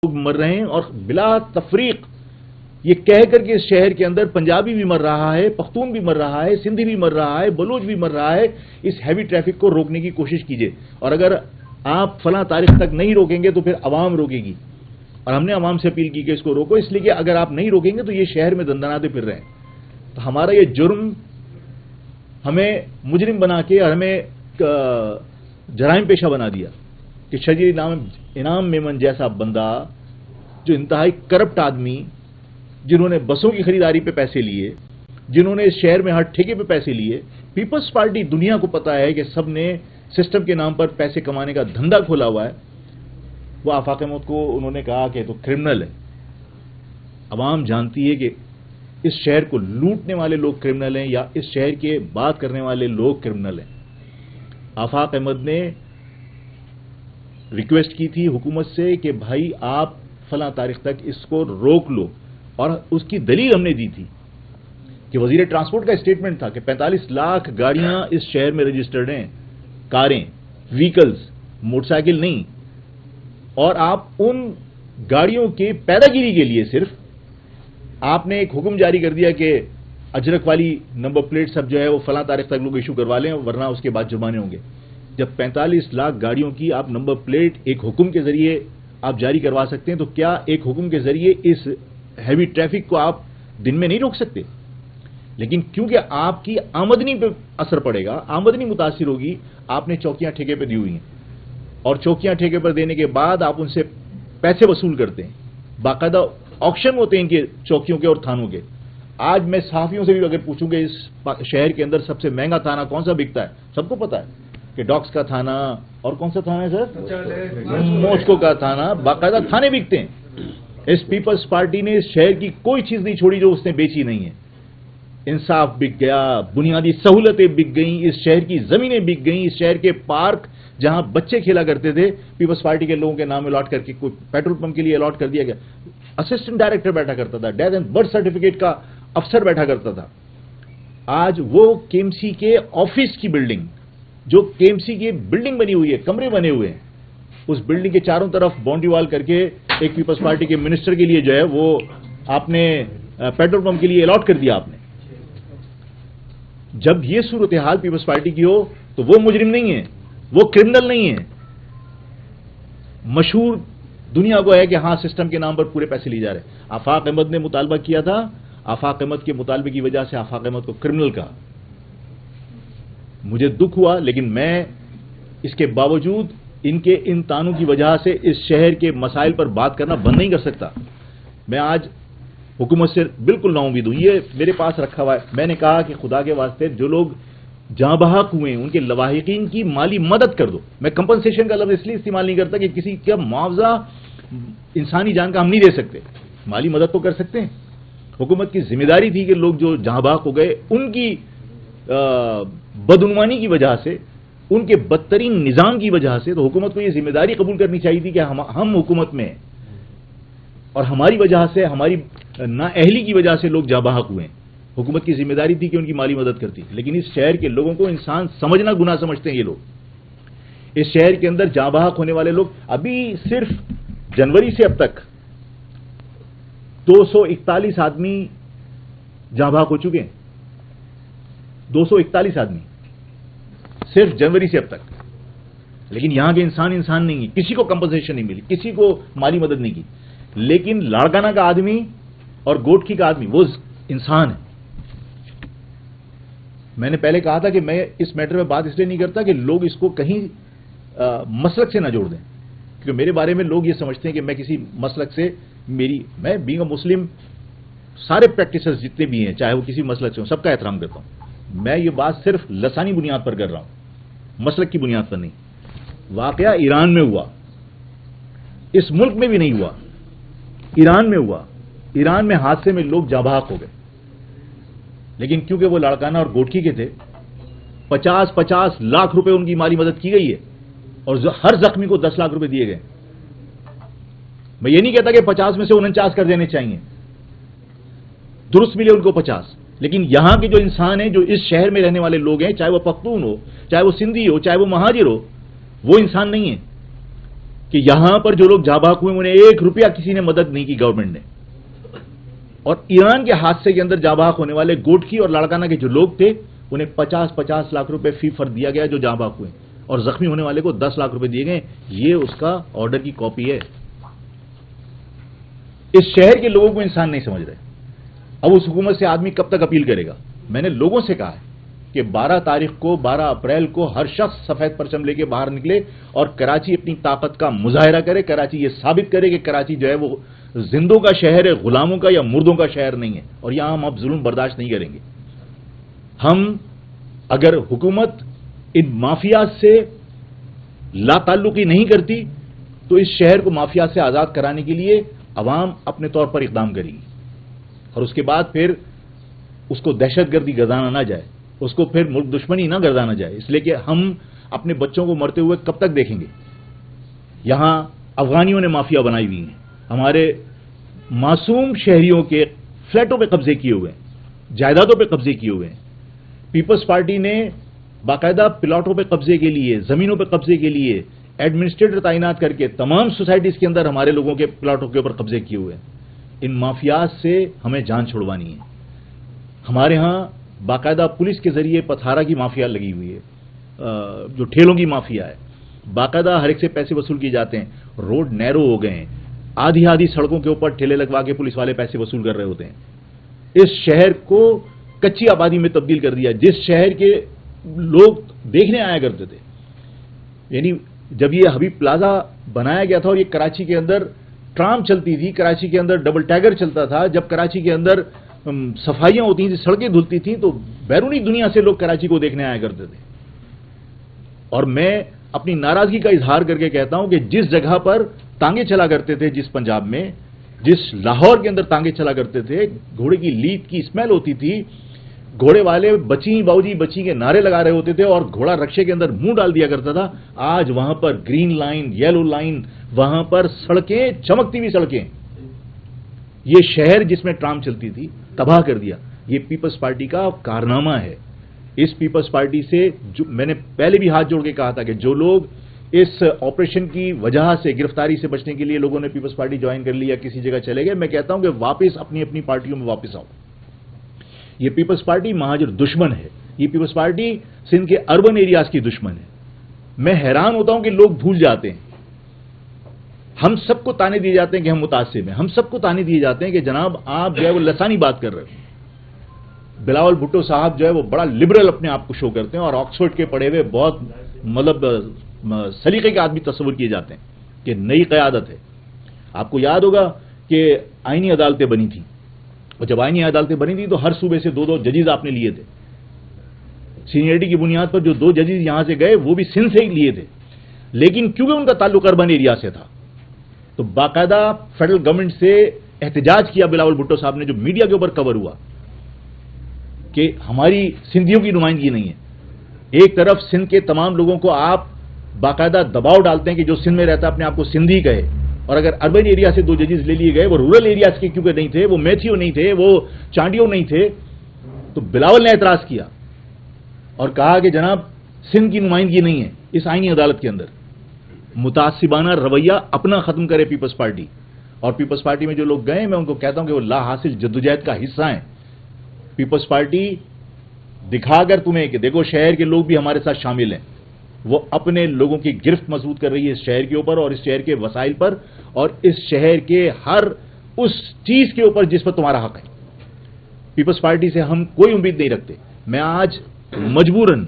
لوگ مر رہے ہیں اور بلا تفریق یہ کہہ کر کے اس شہر کے اندر پنجابی بھی مر رہا ہے، پختون بھی مر رہا ہے، سندھی بھی مر رہا ہے، بلوچ بھی مر رہا ہے. اس ہیوی ٹریفک کو روکنے کی کوشش کیجئے، اور اگر آپ فلاں تاریخ تک نہیں روکیں گے تو پھر عوام روکے گی، اور ہم نے عوام سے اپیل کی کہ اس کو روکو، اس لیے کہ اگر آپ نہیں روکیں گے تو یہ شہر میں دندناتے پھر رہے ہیں. تو ہمارا یہ جرم ہمیں مجرم بنا کے اور ہمیں جرائم پیشہ بنا دیا کہ شجری انعام میمن جیسا بندہ، جو انتہائی کرپٹ آدمی، جنہوں نے بسوں کی خریداری پہ پیسے لیے، جنہوں نے اس شہر میں ہر ٹھیکے پہ پیسے لیے. پیپلز پارٹی دنیا کو پتا ہے کہ سب نے سسٹم کے نام پر پیسے کمانے کا دھندا کھولا ہوا ہے. وہ آفاق احمد کو انہوں نے کہا کہ تو کرمنل ہے. عوام جانتی ہے کہ اس شہر کو لوٹنے والے لوگ کرمنل ہیں یا اس شہر کے بات کرنے والے لوگ کرمنل ہیں. آفاق احمد نے ریکویسٹ کی تھی حکومت سے کہ بھائی آپ فلاں تاریخ تک اس کو روک لو، اور اس کی دلیل ہم نے دی تھی کہ وزیر ٹرانسپورٹ کا اسٹیٹمنٹ تھا کہ 45 لاکھ گاڑیاں اس شہر میں رجسٹرڈ ہیں، کاریں، وہیکلز، موٹر سائیکل نہیں، اور آپ ان گاڑیوں کے پیدا گیری کے لیے صرف آپ نے ایک حکم جاری کر دیا کہ اجرک والی نمبر پلیٹ سب جو ہے وہ فلاں تاریخ تک لوگ ایشو کروا لیں، ورنہ اس کے بعد جرمانے ہوں گے. جب 45 لاکھ گاڑیوں کی آپ نمبر پلیٹ ایک حکم کے ذریعے آپ جاری کروا سکتے ہیں تو کیا ایک حکم کے ذریعے اس ہیوی ٹریفک کو آپ دن میں نہیں روک سکتے؟ لیکن کیونکہ آپ کی آمدنی پہ اثر پڑے گا، آمدنی متاثر ہوگی، آپ نے چوکیاں ٹھیکے پہ دی ہوئی ہیں، اور چوکیاں ٹھیکے پر دینے کے بعد آپ ان سے پیسے وصول کرتے ہیں. باقاعدہ آکشن ہوتے ہیں ان کے چوکیوں کے اور تھانوں کے. آج میں صحافیوں سے بھی اگر پوچھوں کہ اس شہر کے اندر سب سے مہنگا تھانہ کون سا بکتا ہے، سب کو پتا ہے کہ ڈاکس کا تھانہ اور کون سا تھانہ ہے سر، موسکو کا تھانہ. باقاعدہ تھانے بکتے ہیں. اس پیپلز پارٹی نے اس شہر کی کوئی چیز نہیں چھوڑی جو اس نے بیچی نہیں ہے. انصاف بک گیا، بنیادی سہولتیں بک گئیں، اس شہر کی زمینیں بک گئیں، اس شہر کے پارک جہاں بچے کھیلا کرتے تھے پیپلز پارٹی کے لوگوں کے نام الاٹ کر کے، کوئی پیٹرول پمپ کے لیے الاٹ کر دیا گیا. اسسٹنٹ ڈائریکٹر بیٹھا کرتا تھا، ڈیتھ اینڈ برتھ سرٹیفکیٹ کا افسر بیٹھا کرتا تھا. آج وہ کے ایم سی کے آفس کی بلڈنگ، جو کے ایم سی کی بلڈنگ بنی ہوئی ہے، کمرے بنے ہوئے ہیں، اس بلڈنگ کے چاروں طرف باؤنڈری وال کر کے ایک پیپلز پارٹی کے منسٹر کے لیے جو ہے وہ آپ نے پیٹرول پمپ کے لیے الاٹ کر دیا. آپ نے جب یہ صورتحال پیپلز پارٹی کی ہو تو وہ مجرم نہیں ہے، وہ کرمنل نہیں ہے. مشہور دنیا کو ہے کہ ہاں سسٹم کے نام پر پورے پیسے لیے جا رہے ہیں. آفاق احمد نے مطالبہ کیا تھا، آفاق احمد کے مطالبے کی وجہ سے آفاق احمد کو کرمنل کہا. مجھے دکھ ہوا، لیکن میں اس کے باوجود ان کے ان تانوں کی وجہ سے اس شہر کے مسائل پر بات کرنا بند نہیں کر سکتا. میں آج حکومت سے بالکل نا امید ہوں. یہ میرے پاس رکھا ہوا ہے. میں نے کہا کہ خدا کے واسطے جو لوگ جاں بحق ہوئے ہیں ان کے لواحقین کی مالی مدد کر دو. میں کمپنسیشن کا لفظ اس لیے استعمال نہیں کرتا کہ کسی کا معاوضہ انسانی جان کا ہم نہیں دے سکتے، مالی مدد تو کر سکتے ہیں. حکومت کی ذمہ داری تھی کہ لوگ جو جاں بحق ہو گئے ان کی بدعنوانی کی وجہ سے، ان کے بدترین نظام کی وجہ سے، تو حکومت کو یہ ذمہ داری قبول کرنی چاہیے تھی کہ ہم حکومت میں ہیں اور ہماری وجہ سے، ہماری نااہلی کی وجہ سے لوگ جاں بحق ہوئے ہیں. حکومت کی ذمہ داری تھی کہ ان کی مالی مدد کرتی. لیکن اس شہر کے لوگوں کو انسان سمجھنا گناہ سمجھتے ہیں. یہ لوگ اس شہر کے اندر جاں بحق ہونے والے لوگ، ابھی صرف جنوری سے اب تک 241 آدمی جاں بحق ہو چکے ہیں. 241 آدمی صرف جنوری سے اب تک. لیکن یہاں کے انسان نہیں ہے، کسی کو کمپنسیشن نہیں ملی، کسی کو مالی مدد نہیں کی. لیکن لاڑکانہ کا آدمی اور گوٹکی کا آدمی وہ انسان ہے. میں نے پہلے کہا تھا کہ میں اس میٹر میں بات اس لیے نہیں کرتا کہ لوگ اس کو کہیں مسلک سے نہ جوڑ دیں، کیونکہ میرے بارے میں لوگ یہ سمجھتے ہیں کہ میں کسی مسلک سے، میں بینگ اے مسلم سارے پریکٹسز جتنے بھی ہیں چاہے وہ کسی مسلک سے ہوں سب کا احترام کرتا ہوں. میں یہ بات صرف لسانی بنیاد پر کر رہا ہوں، مسلک کی بنیاد پر نہیں. واقعہ ایران میں ہوا، اس ملک میں بھی نہیں ہوا، ایران میں ہوا. ایران میں حادثے میں لوگ جاں بحق ہو گئے، لیکن کیونکہ وہ لاڑکانہ اور گوٹکی کے تھے 50 لاکھ روپے ان کی مالی مدد کی گئی ہے اور ہر زخمی کو 10 لاکھ روپے دیے گئے. میں یہ نہیں کہتا کہ 50 میں سے 49 کر دینے چاہیے، درست ملے ان کو 50. لیکن یہاں کے جو انسان ہیں، جو اس شہر میں رہنے والے لوگ ہیں، چاہے وہ پختون ہو، چاہے وہ سندھی ہو، چاہے وہ مہاجر ہو، وہ انسان نہیں ہے. کہ یہاں پر جو لوگ جاں بحق ہوئے انہیں 1 روپیہ کسی نے مدد نہیں کی گورنمنٹ نے. اور ایران کے حادثے کے اندر جاں بحق ہونے والے گوٹکی اور لاڑکانہ کے جو لوگ تھے انہیں 50 لاکھ روپے فی فرد دیا گیا جو جاں بحق ہوئے, اور زخمی ہونے والے کو 10 لاکھ روپے دیے گئے. یہ اس کا آرڈر کی کاپی ہے. اس شہر کے لوگوں کو انسان نہیں سمجھ رہے. اب اس حکومت سے آدمی کب تک اپیل کرے گا؟ میں نے لوگوں سے کہا ہے کہ 12 اپریل کو ہر شخص سفید پرچم لے کے باہر نکلے اور کراچی اپنی طاقت کا مظاہرہ کرے. کراچی یہ ثابت کرے کہ کراچی جو ہے وہ زندوں کا شہر ہے, غلاموں کا یا مردوں کا شہر نہیں ہے, اور یہاں ہم اب ظلم برداشت نہیں کریں گے. ہم اگر حکومت ان مافیا سے لا تعلقی نہیں کرتی تو اس شہر کو مافیا سے آزاد کرانے کے لیے عوام اپنے طور پر اقدام کرے گی, اور اس کے بعد پھر اس کو دہشت گردی گردانا نہ جائے, اس کو پھر ملک دشمنی نہ گردانا جائے, اس لیے کہ ہم اپنے بچوں کو مرتے ہوئے کب تک دیکھیں گے. یہاں افغانیوں نے مافیا بنائی ہوئی ہیں, ہمارے معصوم شہریوں کے فلیٹوں پہ قبضے کیے ہوئے ہیں, جائیدادوں پہ قبضے کیے ہوئے ہیں. پیپلز پارٹی نے باقاعدہ پلاٹوں پہ قبضے کے لیے, زمینوں پہ قبضے کے لیے ایڈمنسٹریٹر تعینات کر کے تمام سوسائٹیز کے اندر ہمارے لوگوں کے پلاٹوں کے اوپر قبضے کیے ہوئے ہیں. ان مافیاز سے ہمیں جان چھڑوانی ہے. ہمارے ہاں باقاعدہ پولیس کے ذریعے پتھارا کی مافیا لگی ہوئی ہے, جو ٹھیلوں کی مافیا ہے. باقاعدہ ہر ایک سے پیسے وصول کیے جاتے ہیں. روڈ نیرو ہو گئے ہیں, آدھی سڑکوں کے اوپر ٹھیلے لگوا کے پولیس والے پیسے وصول کر رہے ہوتے ہیں. اس شہر کو کچی آبادی میں تبدیل کر دیا, جس شہر کے لوگ دیکھنے آیا کرتے تھے. یعنی جب یہ حبیب پلازا بنایا گیا تھا اور یہ کراچی کے اندر ٹرام چلتی تھی, کراچی کے اندر ڈبل ٹیگر چلتا تھا, جب کراچی کے اندر صفائیاں ہوتی تھیں, سڑکیں دھلتی تھیں, تو بیرونی دنیا سے لوگ کراچی کو دیکھنے آیا کرتے تھے. اور میں اپنی ناراضگی کا اظہار کر کے کہتا ہوں کہ جس جگہ پر تانگے چلا کرتے تھے, جس پنجاب میں, جس لاہور کے اندر تانگے چلا کرتے تھے, گھوڑے کی لیت کی اسمیل ہوتی تھی, گھوڑے والے بچی باؤجی بچی کے نعرے لگا رہے ہوتے تھے اور گھوڑا رکشے کے اندر منہ ڈال دیا کرتا تھا, آج وہاں پر گرین لائن, یلو لائن, وہاں پر سڑکیں, چمکتی ہوئی سڑکیں. یہ شہر جس میں ٹرام چلتی تھی تباہ کر دیا. یہ پیپلز پارٹی کا کارنامہ ہے. اس پیپلز پارٹی سے میں نے پہلے بھی ہاتھ جوڑ کے کہا تھا کہ جو لوگ اس آپریشن کی وجہ سے, گرفتاری سے بچنے کے لیے لوگوں نے پیپلز پارٹی جوائن کر لی یا کسی جگہ چلے گئے, میں کہتا ہوں کہ واپس اپنی اپنی پارٹیوں میں واپس آؤ. یہ پیپلز پارٹی مہاجر دشمن ہے. یہ پیپلز پارٹی سندھ کے اربن ایریاز کی دشمن ہے. میں حیران ہوتا ہوں کہ لوگ بھول جاتے ہیں. ہم سب کو تانے دیے جاتے ہیں کہ ہم متاثر ہیں, ہم سب کو تانے دیے جاتے ہیں کہ جناب آپ جو ہے وہ لسانی بات کر رہے ہو. بلاول بھٹو صاحب جو ہے وہ بڑا لبرل اپنے آپ کو شو کرتے ہیں, اور آکسفورڈ کے پڑھے ہوئے بہت مطلب سلیقے کے آدمی تصور کیے جاتے ہیں کہ نئی قیادت ہے. آپ کو یاد ہوگا کہ آئینی عدالتیں بنی تھیں, اور جب آئینی عدالتیں بنی تھیں تو ہر صوبے سے 2 ججز آپ نے لیے تھے. سینئرٹی کی بنیاد پر جو 2 ججز یہاں سے گئے وہ بھی سندھ سے ہی لیے تھے, لیکن کیونکہ ان کا تعلق اربن ایریا سے تھا تو باقاعدہ فیڈرل گورنمنٹ سے احتجاج کیا بلاول بھٹو صاحب نے, جو میڈیا کے اوپر کور ہوا کہ ہماری سندھیوں کی نمائندگی نہیں ہے. ایک طرف سندھ کے تمام لوگوں کو آپ باقاعدہ دباؤ ڈالتے ہیں کہ جو سندھ میں رہتا ہے اپنے آپ کو سندھی کہے, اور اگر اربن ایریا سے 2 ججز لے لیے گئے, وہ رورل ایریاز کے کیونکہ نہیں تھے, وہ میتھیو نہیں تھے, وہ چانڈیو نہیں تھے, تو بلاول نے اعتراض کیا اور کہا کہ جناب سندھ کی نمائندگی نہیں ہے اس آئینی عدالت کے اندر. متعصبانہ رویہ اپنا ختم کرے پیپلز پارٹی. اور پیپلز پارٹی میں جو لوگ گئے, میں ان کو کہتا ہوں کہ وہ لا حاصل جدوجہد کا حصہ ہیں. پیپلز پارٹی دکھا کر تمہیں کہ دیکھو شہر کے لوگ بھی ہمارے ساتھ شامل ہیں. وہ اپنے لوگوں کی گرفت مضبوط کر رہی ہے اس شہر کے اوپر اور اس شہر کے وسائل پر, اور اس شہر کے ہر اس چیز کے اوپر جس پر تمہارا حق ہے. پیپلز پارٹی سے ہم کوئی امید نہیں رکھتے. میں آج مجبوراً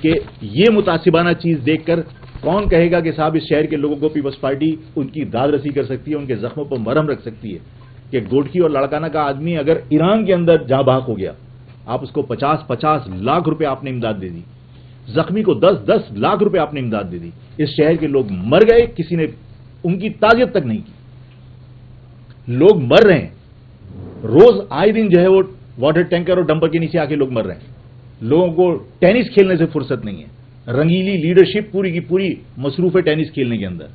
کہ یہ متعصبانہ چیز دیکھ کر کون کہے گا کہ صاحب اس شہر کے لوگوں کو پیپلز پارٹی ان کی داد رسی کر سکتی ہے, ان کے زخموں پر مرہم رکھ سکتی ہے. کہ گوٹکی اور لاڑکانہ کا آدمی اگر ایران کے اندر جاں بحق ہو گیا, آپ اس کو 50 لاکھ روپے آپ نے امداد دے دی, زخمی کو 10 لاکھ روپے آپ نے امداد دے دی. اس شہر کے لوگ مر گئے, کسی نے ان کی تعزیت تک نہیں کی. لوگ مر رہے ہیں روز, آئے دن جو ہے وہ واٹر ٹینکر اور ڈمپر کے نیچے آ کے لوگ مر رہے ہیں. لوگوں کو ٹینس کھیلنے سے فرصت نہیں ہے. رنگیلی لیڈرشپ پوری کی پوری مصروف ہے ٹینس کھیلنے کے اندر.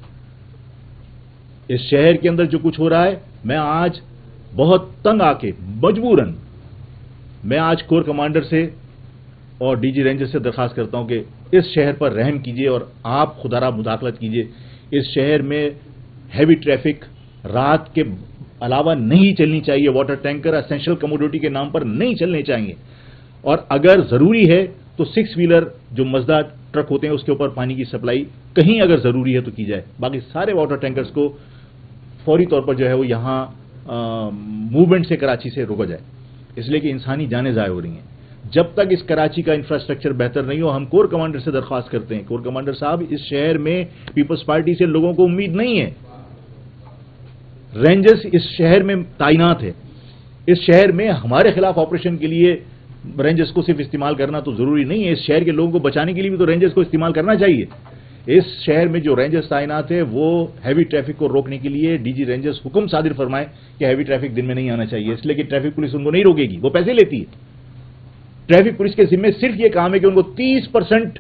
اس شہر کے اندر جو کچھ ہو رہا ہے, میں آج بہت تنگ آ کے مجبوراً میں آج کور کمانڈر سے اور ڈی جی رینجر سے درخواست کرتا ہوں کہ اس شہر پر رحم کیجیے اور آپ خدا را مداخلت کیجیے اس شہر میں ہیوی ٹریفک رات کے علاوہ نہیں چلنی چاہیے. واٹر ٹینکر اسینشل کموڈیٹی کے نام پر نہیں چلنے چاہیے, اور اگر ضروری ہے تو 6 ویلر جو مزدہ ٹرک ہوتے ہیں اس کے اوپر پانی کی سپلائی کہیں اگر ضروری ہے تو کی جائے. باقی سارے واٹر ٹینکرز کو فوری طور پر جو ہے وہ یہاں موومنٹ سے کراچی سے روکا جائے, اس لیے کہ انسانی جانیں ضائع ہو رہی ہیں. جب تک اس کراچی کا انفراسٹرکچر بہتر نہیں ہو, ہم کور کمانڈر سے درخواست کرتے ہیں, کور کمانڈر صاحب اس شہر میں پیپلز پارٹی سے لوگوں کو امید نہیں ہے. رینجرز اس شہر میں تعینات ہے, اس شہر میں ہمارے خلاف آپریشن کے لیے رینجرز کو صرف استعمال کرنا تو ضروری نہیں ہے, اس شہر کے لوگوں کو بچانے کے لیے بھی تو رینجرز کو استعمال کرنا چاہیے. اس شہر میں جو رینجرز تعینات ہے وہ ہیوی ٹریفک کو روکنے کے لیے ڈی جی رینجرز حکم صادر فرمائے کہ ہیوی ٹریفک دن میں نہیں آنا چاہیے, اس لیے کہ ٹریفک پولیس ان کو نہیں روکے گی, وہ پیسے لیتی ہے. ٹریفک پولیس کے ذمہ صرف یہ کام ہے کہ ان کو 30%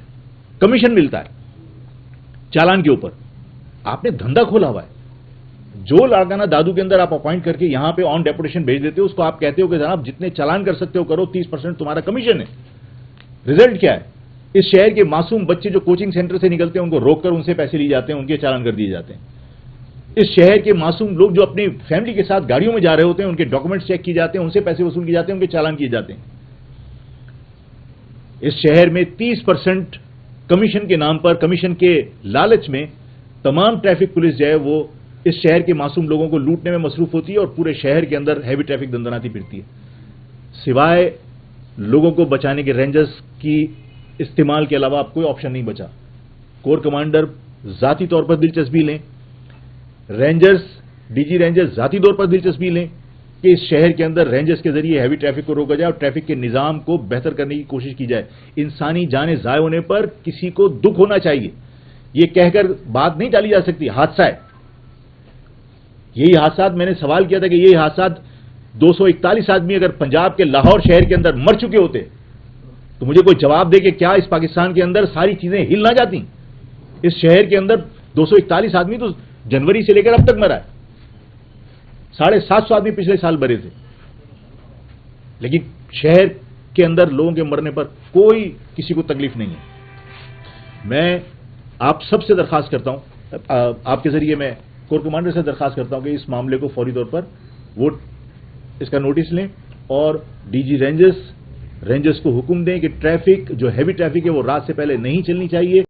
کمیشن ملتا ہے چالان کے اوپر. آپ نے دھندا کھولا ہوا ہے. جو لاڑکانہ دادو کے اندر آپ اپوائنٹ کر کے یہاں پہ آن ڈیپوٹیشن بھیج دیتے ہو, اس کو آپ کہتے ہو کہ جناب جتنے چالان کر سکتے ہو کرو, 30% تمہارا کمیشن ہے. رزلٹ کیا ہے؟ اس شہر کے معصوم بچے جو کوچنگ سینٹر سے نکلتے ہیں ان کو روک کر ان سے پیسے لیے جاتے ہیں, ان کے چالان کر دیے جاتے ہیں. اس شہر کے معصوم لوگ جو اپنی فیملی کے ساتھ گاڑیوں میں جا رہے ہوتے ہیں ان کے ڈاکومنٹس چیک کیے جاتے ہیں, ان سے پیسے وصول کیے جاتے ہیں, ان کے چالان کیے جاتے ہیں. اس شہر میں 30% کمیشن کے نام پر, کمیشن کے لالچ میں تمام ٹریفک پولیس جو ہے وہ اس شہر کے معصوم لوگوں کو لوٹنے میں مصروف ہوتی ہے اور پورے شہر کے اندر ہیوی ٹریفک دندناتی پھرتی ہے. سوائے لوگوں کو بچانے کے رینجرز کی استعمال کے علاوہ اب کوئی آپشن نہیں بچا. کور کمانڈر ذاتی طور پر دلچسپی لیں, رینجرز ڈی جی رینجرز ذاتی طور پر دلچسپی لیں کہ اس شہر کے اندر رینجرز کے ذریعے ہیوی ٹریفک کو روکا جائے اور ٹریفک کے نظام کو بہتر کرنے کی کوشش کی جائے. انسانی جانیں ضائع ہونے پر کسی کو دکھ ہونا چاہیے, یہ کہہ کر بات نہیں ٹالی جا سکتی. حادثہ ہے, یہی حادثات میں نے سوال کیا تھا کہ یہی حادثات 241 آدمی اگر پنجاب کے لاہور شہر کے اندر مر چکے ہوتے تو مجھے کوئی جواب دے کہ کیا اس پاکستان کے اندر ساری چیزیں ہل نہ جاتی؟ اس شہر کے اندر 241 آدمی تو جنوری سے لے کر اب تک مرا ہے, 750 آدمی پچھلے سال مرے تھے, لیکن شہر کے اندر لوگوں کے مرنے پر کوئی کسی کو تکلیف نہیں ہے. میں آپ سب سے درخواست کرتا ہوں, آپ کے ذریعے میں کور کمانڈر سے درخواست کرتا ہوں کہ اس معاملے کو فوری طور پر وہ اس کا نوٹس لیں اور ڈی جی رینجرز کو حکم دیں کہ ٹریفک جو ہیوی ٹریفک ہے وہ رات سے پہلے نہیں چلنی چاہیے.